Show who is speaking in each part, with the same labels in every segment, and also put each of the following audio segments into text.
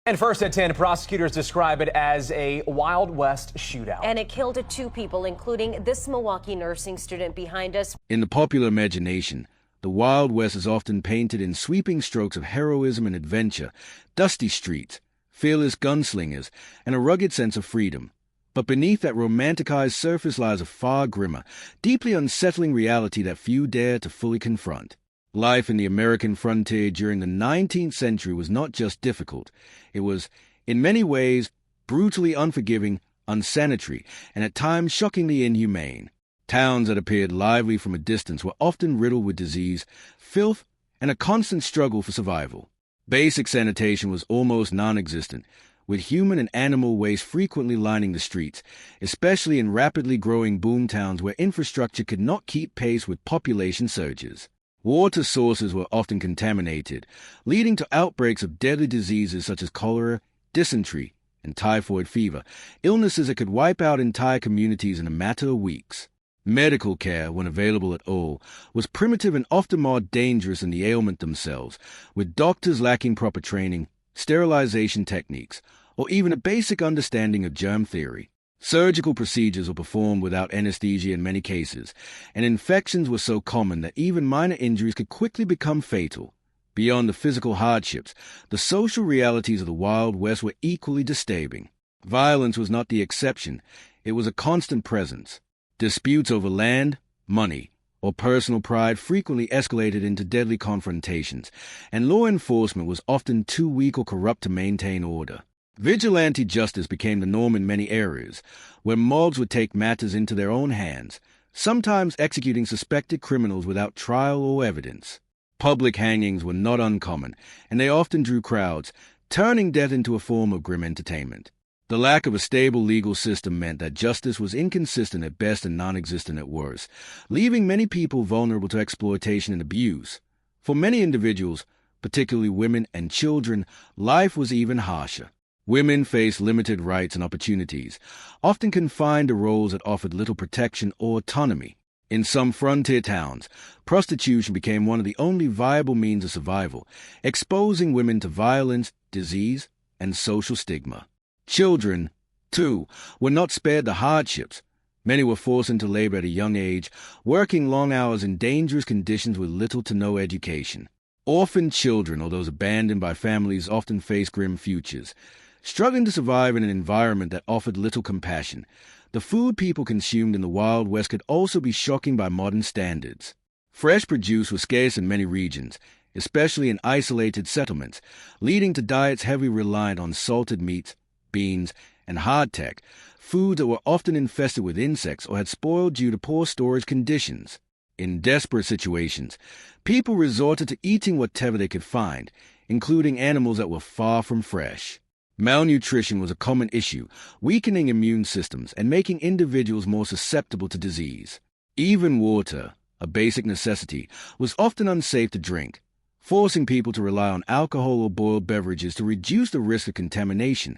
Speaker 1: And first at 10, prosecutors describe it as a Wild West shootout.
Speaker 2: And it killed two people, including this Milwaukee nursing student behind us.
Speaker 3: In the popular imagination, the Wild West is often painted in sweeping strokes of heroism and adventure, dusty streets, fearless gunslingers, and a rugged sense of freedom. But beneath that romanticized surface lies a far grimmer, deeply unsettling reality that few dare to fully confront. Life in the American frontier during the 19th century was not just difficult. It was, in many ways, brutally unforgiving, unsanitary, and at times shockingly inhumane. Towns that appeared lively from a distance were often riddled with disease, filth, and a constant struggle for survival. Basic sanitation was almost non-existent, with human and animal waste frequently lining the streets, especially in rapidly growing boomtowns where infrastructure could not keep pace with population surges. Water sources were often contaminated, leading to outbreaks of deadly diseases such as cholera, dysentery, and typhoid fever, illnesses that could wipe out entire communities in a matter of weeks. Medical care, when available at all, was primitive and often more dangerous than the ailment themselves, with doctors lacking proper training, sterilization techniques, or even a basic understanding of germ theory. Surgical procedures were performed without anesthesia in many cases, and infections were so common that even minor injuries could quickly become fatal. Beyond the physical hardships, the social realities of the Wild West were equally disturbing. Violence was not the exception. It was a constant presence. Disputes over land, money, or personal pride frequently escalated into deadly confrontations, and law enforcement was often too weak or corrupt to maintain order. Vigilante justice became the norm in many areas, where mobs would take matters into their own hands, sometimes executing suspected criminals without trial or evidence. Public hangings were not uncommon, and they often drew crowds, turning death into a form of grim entertainment. The lack of a stable legal system meant that justice was inconsistent at best and non-existent at worst, leaving many people vulnerable to exploitation and abuse. For many individuals, particularly women and children, life was even harsher. Women faced limited rights and opportunities, often confined to roles that offered little protection or autonomy. In some frontier towns, prostitution became one of the only viable means of survival, exposing women to violence, disease, and social stigma. Children, too, were not spared the hardships. Many were forced into labor at a young age, working long hours in dangerous conditions with little to no education. Orphaned children or those abandoned by families often faced grim futures. Struggling to survive in an environment that offered little compassion, the food people consumed in the Wild West could also be shocking by modern standards. Fresh produce was scarce in many regions, especially in isolated settlements, leading to diets heavily reliant on salted meats, beans, and hardtack, foods that were often infested with insects or had spoiled due to poor storage conditions. In desperate situations, people resorted to eating whatever they could find, including animals that were far from fresh. Malnutrition was a common issue, weakening immune systems and making individuals more susceptible to disease. Even water, a basic necessity, was often unsafe to drink, forcing people to rely on alcohol or boiled beverages to reduce the risk of contamination.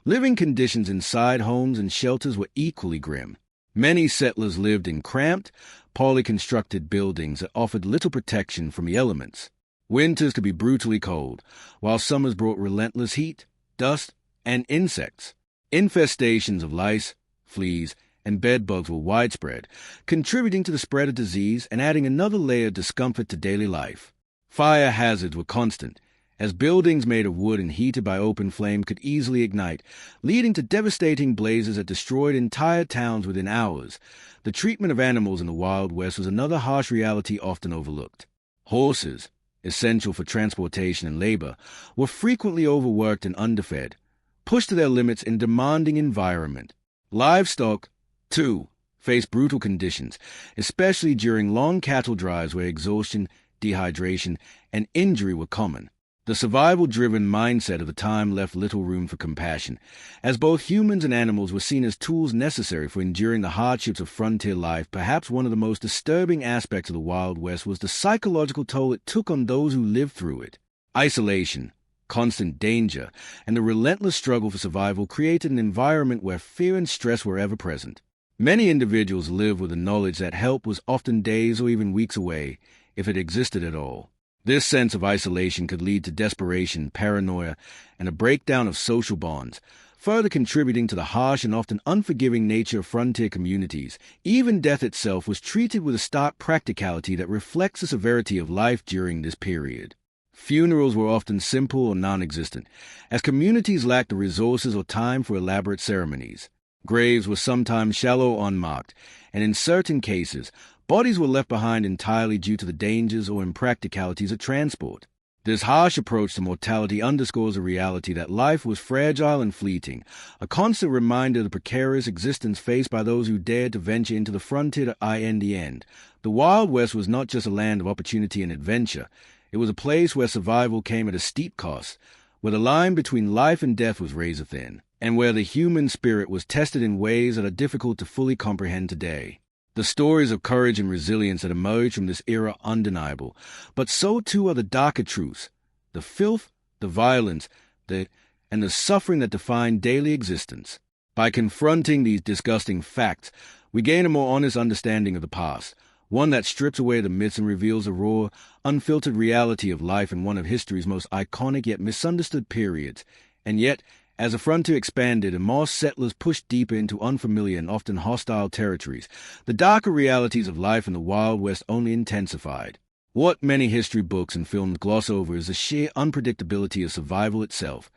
Speaker 3: Living conditions inside homes and shelters were equally grim. Many settlers lived in cramped, poorly constructed buildings that offered little protection from the elements. Winters could be brutally cold, while summers brought relentless heat, dust, and insects. Infestations of lice, fleas, and bedbugs were widespread, contributing to the spread of disease and adding another layer of discomfort to daily life. Fire hazards were constant, as buildings made of wood and heated by open flame could easily ignite, leading to devastating blazes that destroyed entire towns within hours. The treatment of animals in the Wild West was another harsh reality often overlooked. Horses, essential for transportation and labor, were frequently overworked and underfed, pushed to their limits in demanding environment. Livestock, too, faced brutal conditions, especially during long cattle drives where exhaustion, dehydration, and injury were common. The survival-driven mindset of the time left little room for compassion, as both humans and animals were seen as tools necessary for enduring the hardships of frontier life. Perhaps one of the most disturbing aspects of the Wild West was the psychological toll it took on those who lived through it. Isolation, constant danger, and the relentless struggle for survival created an environment where fear and stress were ever present. Many individuals lived with the knowledge that help was often days or even weeks away, if it existed at all. This sense of isolation could lead to desperation, paranoia, and a breakdown of social bonds, further contributing to the harsh and often unforgiving nature of frontier communities. Even death itself was treated with a stark practicality that reflects the severity of life during this period. Funerals were often simple or non-existent, as communities lacked the resources or time for elaborate ceremonies. Graves were sometimes shallow or unmarked, and in certain cases, bodies were left behind entirely due to the dangers or impracticalities of transport. This harsh approach to mortality underscores the reality that life was fragile and fleeting, a constant reminder of the precarious existence faced by those who dared to venture into the frontier to the end. The Wild West was not just a land of opportunity and adventure. It was a place where survival came at a steep cost, where the line between life and death was razor thin, and where the human spirit was tested in ways that are difficult to fully comprehend today. The stories of courage and resilience that emerged from this era are undeniable, but so too are the darker truths, the filth, the violence, and the suffering that define daily existence. By confronting these disgusting facts, we gain a more honest understanding of the past, one that strips away the myths and reveals the raw, unfiltered reality of life in one of history's most iconic yet misunderstood periods. And yet, as the frontier expanded and more settlers pushed deeper into unfamiliar and often hostile territories, the darker realities of life in the Wild West only intensified. What many history books and films gloss over is the sheer unpredictability of survival itself,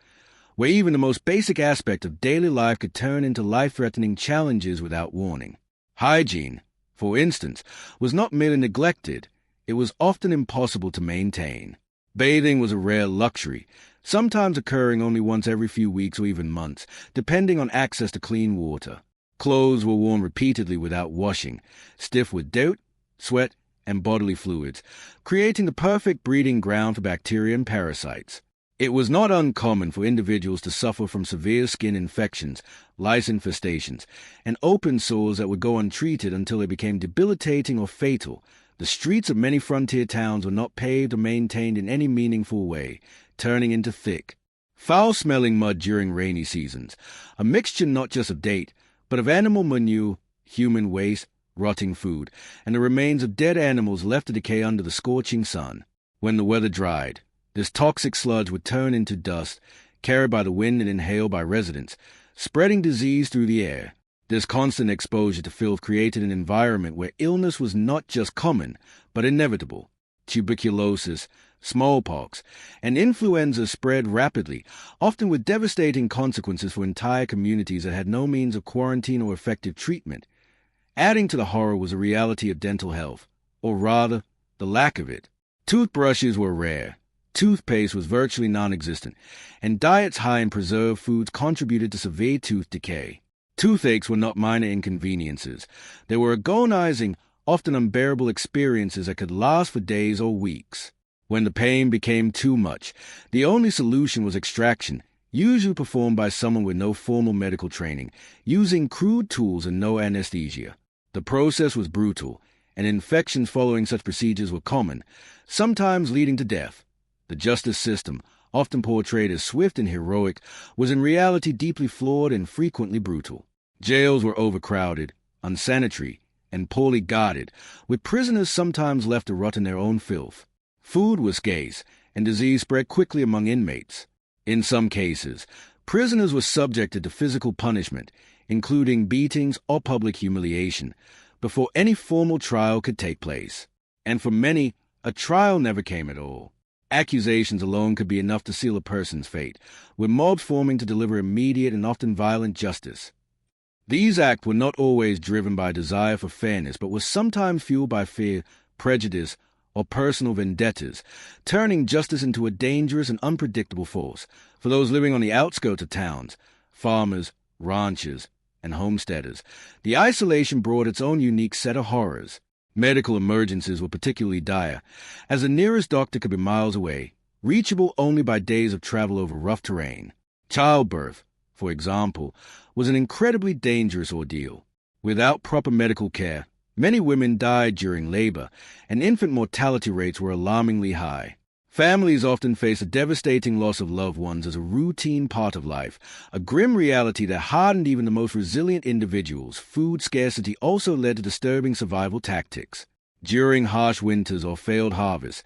Speaker 3: where even the most basic aspect of daily life could turn into life-threatening challenges without warning. Hygiene, for instance, was not merely neglected, it was often impossible to maintain. Bathing was a rare luxury, sometimes occurring only once every few weeks or even months, depending on access to clean water. Clothes were worn repeatedly without washing, stiff with dirt, sweat, and bodily fluids, creating the perfect breeding ground for bacteria and parasites. It was not uncommon for individuals to suffer from severe skin infections, lice infestations, and open sores that would go untreated until they became debilitating or fatal. The streets of many frontier towns were not paved or maintained in any meaningful way, turning into thick, foul-smelling mud during rainy seasons, a mixture not just of date, but of animal manure, human waste, rotting food, and the remains of dead animals left to decay under the scorching sun. When the weather dried, this toxic sludge would turn into dust, carried by the wind and inhaled by residents, spreading disease through the air. This constant exposure to filth created an environment where illness was not just common, but inevitable. Tuberculosis, smallpox, and influenza spread rapidly, often with devastating consequences for entire communities that had no means of quarantine or effective treatment. Adding to the horror was the reality of dental health, or rather, the lack of it. Toothbrushes were rare. Toothpaste was virtually non-existent, and diets high in preserved foods contributed to severe tooth decay. Toothaches were not minor inconveniences. They were agonizing, often unbearable experiences that could last for days or weeks. When the pain became too much, the only solution was extraction, usually performed by someone with no formal medical training, using crude tools and no anesthesia. The process was brutal, and infections following such procedures were common, sometimes leading to death. The justice system, often portrayed as swift and heroic, was in reality deeply flawed and frequently brutal. Jails were overcrowded, unsanitary, and poorly guarded, with prisoners sometimes left to rot in their own filth. Food was scarce, and disease spread quickly among inmates. In some cases, prisoners were subjected to physical punishment, including beatings or public humiliation, before any formal trial could take place. And for many, a trial never came at all. Accusations alone could be enough to seal a person's fate, with mobs forming to deliver immediate and often violent justice. These acts were not always driven by desire for fairness, but were sometimes fueled by fear, prejudice, or personal vendettas, turning justice into a dangerous and unpredictable force. For those living on the outskirts of towns, farmers, ranchers, and homesteaders, the isolation brought its own unique set of horrors. Medical emergencies were particularly dire, as the nearest doctor could be miles away, reachable only by days of travel over rough terrain. Childbirth, for example, was an incredibly dangerous ordeal. Without proper medical care, many women died during labor, and infant mortality rates were alarmingly high. Families often face a devastating loss of loved ones as a routine part of life, a grim reality that hardened even the most resilient individuals. Food scarcity also led to disturbing survival tactics. During harsh winters or failed harvests,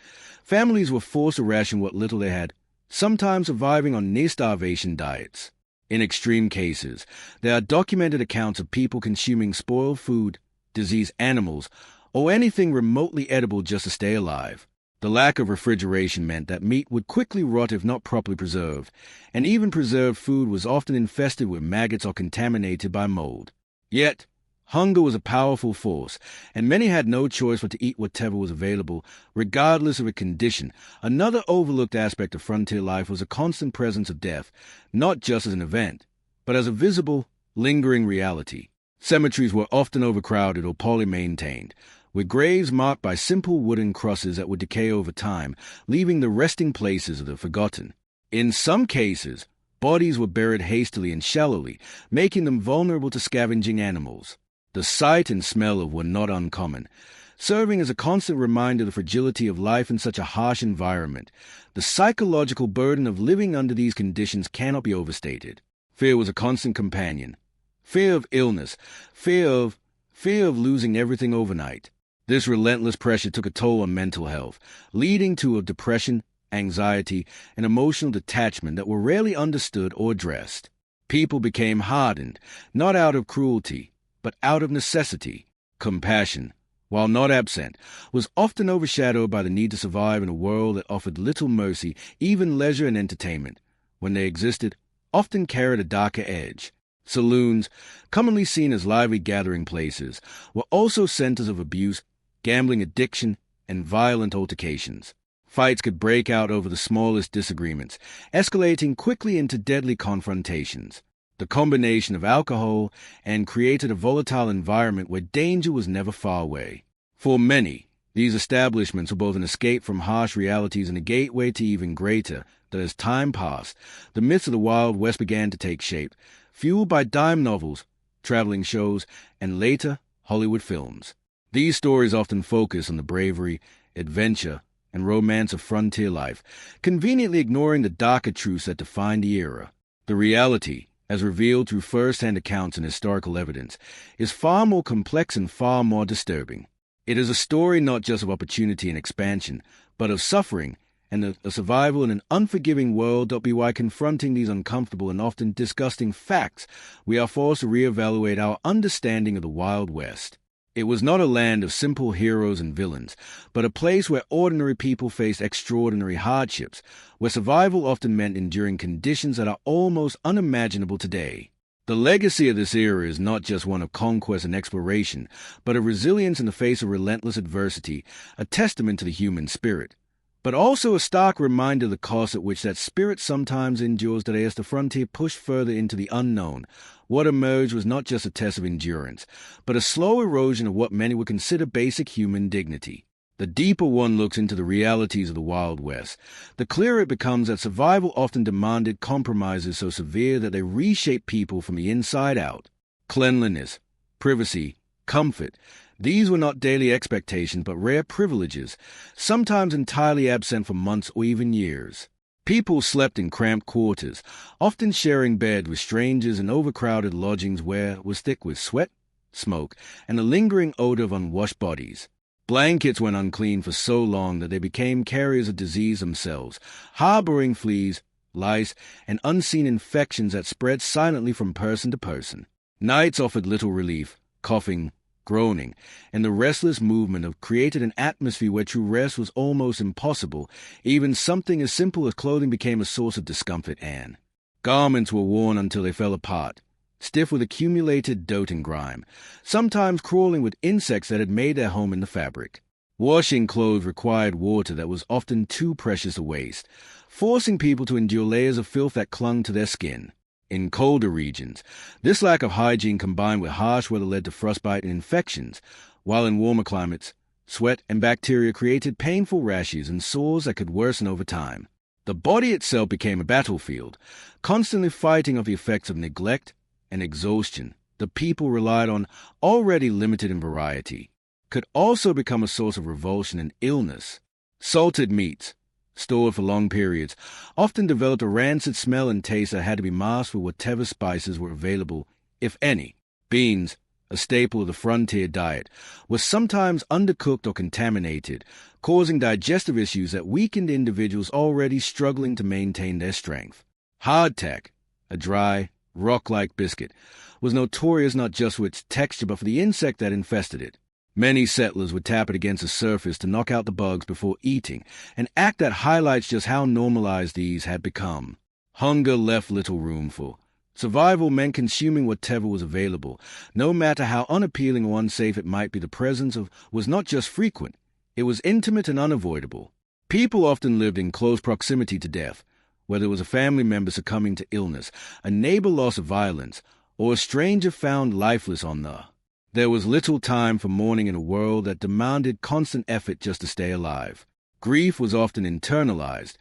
Speaker 3: Families were forced to ration what little they had, sometimes surviving on near-starvation diets. In extreme cases, there are documented accounts of people consuming spoiled food, diseased animals, or anything remotely edible just to stay alive. The lack of refrigeration meant that meat would quickly rot if not properly preserved, and even preserved food was often infested with maggots or contaminated by mold. Yet, hunger was a powerful force, and many had no choice but to eat whatever was available, regardless of a condition. Another overlooked aspect of frontier life was a constant presence of death, not just as an event, but as a visible, lingering reality. Cemeteries were often overcrowded or poorly maintained, with graves marked by simple wooden crosses that would decay over time, leaving the resting places of the forgotten. In some cases, bodies were buried hastily and shallowly, making them vulnerable to scavenging animals. The sight and smell of were not uncommon, serving as a constant reminder of the fragility of life in such a harsh environment. The psychological burden of living under these conditions cannot be overstated. Fear was a constant companion. Fear of illness, fear of losing everything overnight. This relentless pressure took a toll on mental health, leading to a depression, anxiety, and emotional detachment that were rarely understood or addressed. People became hardened, not out of cruelty, but out of necessity. Compassion, while not absent, was often overshadowed by the need to survive in a world that offered little mercy, even leisure and entertainment. When they existed, often carried a darker edge. Saloons, commonly seen as lively gathering places, were also centers of abuse, gambling addiction, and violent altercations. Fights could break out over the smallest disagreements, escalating quickly into deadly confrontations. The combination of alcohol and created a volatile environment where danger was never far away. For many, these establishments were both an escape from harsh realities and a gateway to even greater, that as time passed, the myths of the Wild West began to take shape, fueled by dime novels, traveling shows, and later, Hollywood films. These stories often focus on the bravery, adventure, and romance of frontier life, conveniently ignoring the darker truths that define the era. The reality, as revealed through first-hand accounts and historical evidence, is far more complex and far more disturbing. It is a story not just of opportunity and expansion, but of suffering and the survival in an unforgiving world. Why confronting these uncomfortable and often disgusting facts, we are forced to reevaluate our understanding of the Wild West. It was not a land of simple heroes and villains, but a place where ordinary people faced extraordinary hardships, where survival often meant enduring conditions that are almost unimaginable today. The legacy of this era is not just one of conquest and exploration, but of resilience in the face of relentless adversity, a testament to the human spirit. But also a stark reminder of the cost at which that spirit sometimes endures today as the frontier pushed further into the unknown. What emerged was not just a test of endurance, but a slow erosion of what many would consider basic human dignity. The deeper one looks into the realities of the Wild West, the clearer it becomes that survival often demanded compromises so severe that they reshape people from the inside out. Cleanliness, privacy, comfort, these were not daily expectations but rare privileges, sometimes entirely absent for months or even years. People slept in cramped quarters, often sharing beds with strangers in overcrowded lodgings where was thick with sweat, smoke, and a lingering odor of unwashed bodies. Blankets went unclean for so long that they became carriers of disease themselves, harboring fleas, lice, and unseen infections that spread silently from person to person. Nights offered little relief. Coughing, groaning, and the restless movement of created an atmosphere where true rest was almost impossible. Even something as simple as clothing became a source of discomfort, and garments were worn until they fell apart, stiff with accumulated dirt and grime, sometimes crawling with insects that had made their home in the fabric. Washing clothes required water that was often too precious to waste, forcing people to endure layers of filth that clung to their skin. In colder regions, this lack of hygiene combined with harsh weather led to frostbite and infections, while in warmer climates, sweat and bacteria created painful rashes and sores that could worsen over time. The body itself became a battlefield, constantly fighting off the effects of neglect and exhaustion. The people relied on, already limited in variety, could also become a source of revulsion and illness. Salted meats, stored for long periods, often developed a rancid smell and taste that had to be masked with whatever spices were available, if any. Beans, a staple of the frontier diet, was sometimes undercooked or contaminated, causing digestive issues that weakened individuals already struggling to maintain their strength. Hardtack, a dry, rock-like biscuit, was notorious not just for its texture but for the insect that infested it. Many settlers would tap it against the surface to knock out the bugs before eating, an act that highlights just how normalized these had become. Hunger left little room for survival meant consuming whatever was available, no matter how unappealing or unsafe it might be. The presence of was not just frequent, it was intimate and unavoidable. People often lived in close proximity to death, whether it was a family member succumbing to illness, a neighbor lost of violence, or a stranger found lifeless on the. There was little time for mourning in a world that demanded constant effort just to stay alive. Grief was often internalized,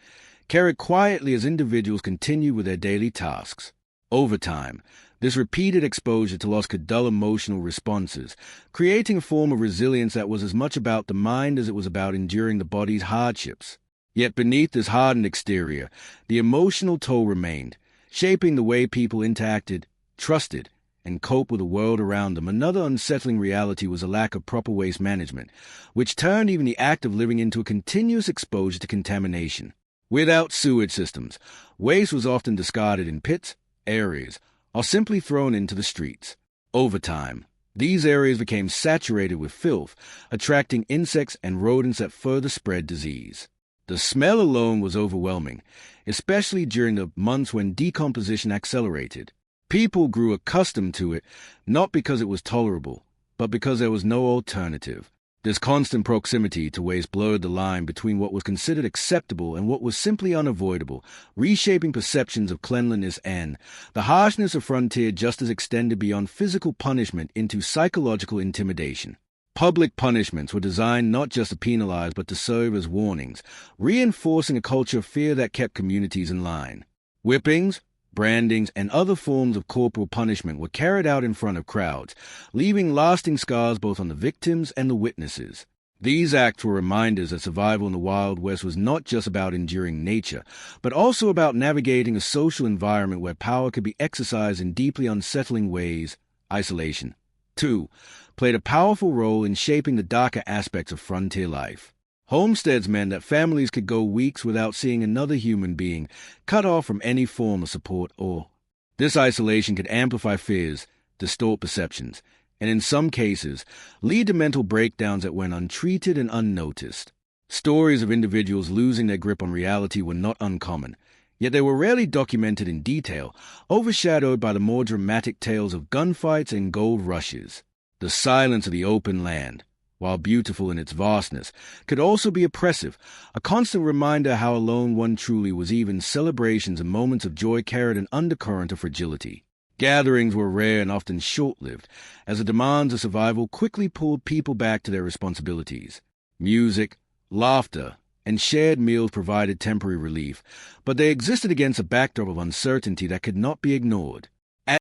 Speaker 3: carried quietly as individuals continued with their daily tasks. Over time, this repeated exposure to loss could dull emotional responses, creating a form of resilience that was as much about the mind as it was about enduring the body's hardships. Yet beneath this hardened exterior, the emotional toll remained, shaping the way people interacted, trusted, and coped with the world around them. Another unsettling reality was a lack of proper waste management, which turned even the act of living into a continuous exposure to contamination. Without sewage systems, waste was often discarded in pits, areas, or simply thrown into the streets. Over time, these areas became saturated with filth, attracting insects and rodents that further spread disease. The smell alone was overwhelming, especially during the months when decomposition accelerated. People grew accustomed to it, not because it was tolerable, but because there was no alternative. This constant proximity to waste blurred the line between what was considered acceptable and what was simply unavoidable, reshaping perceptions of cleanliness and the harshness of frontier justice extended beyond physical punishment into psychological intimidation. Public punishments were designed not just to penalize but to serve as warnings, reinforcing a culture of fear that kept communities in line. Whippings, brandings, and other forms of corporal punishment were carried out in front of crowds, leaving lasting scars both on the victims and the witnesses. These acts were reminders that survival in the Wild West was not just about enduring nature, but also about navigating a social environment where power could be exercised in deeply unsettling ways. Isolation, too, played a powerful role in shaping the darker aspects of frontier life. Homesteads meant that families could go weeks without seeing another human being, cut off from any form of support or. This isolation could amplify fears, distort perceptions, and in some cases, lead to mental breakdowns that went untreated and unnoticed. Stories of individuals losing their grip on reality were not uncommon, yet they were rarely documented in detail, overshadowed by the more dramatic tales of gunfights and gold rushes. The silence of the open land, while beautiful in its vastness, could also be oppressive, a constant reminder how alone one truly was. Even celebrations and moments of joy carried an undercurrent of fragility. Gatherings were rare and often short-lived, as the demands of survival quickly pulled people back to their responsibilities. Music, laughter, and shared meals provided temporary relief, but they existed against a backdrop of uncertainty that could not be ignored.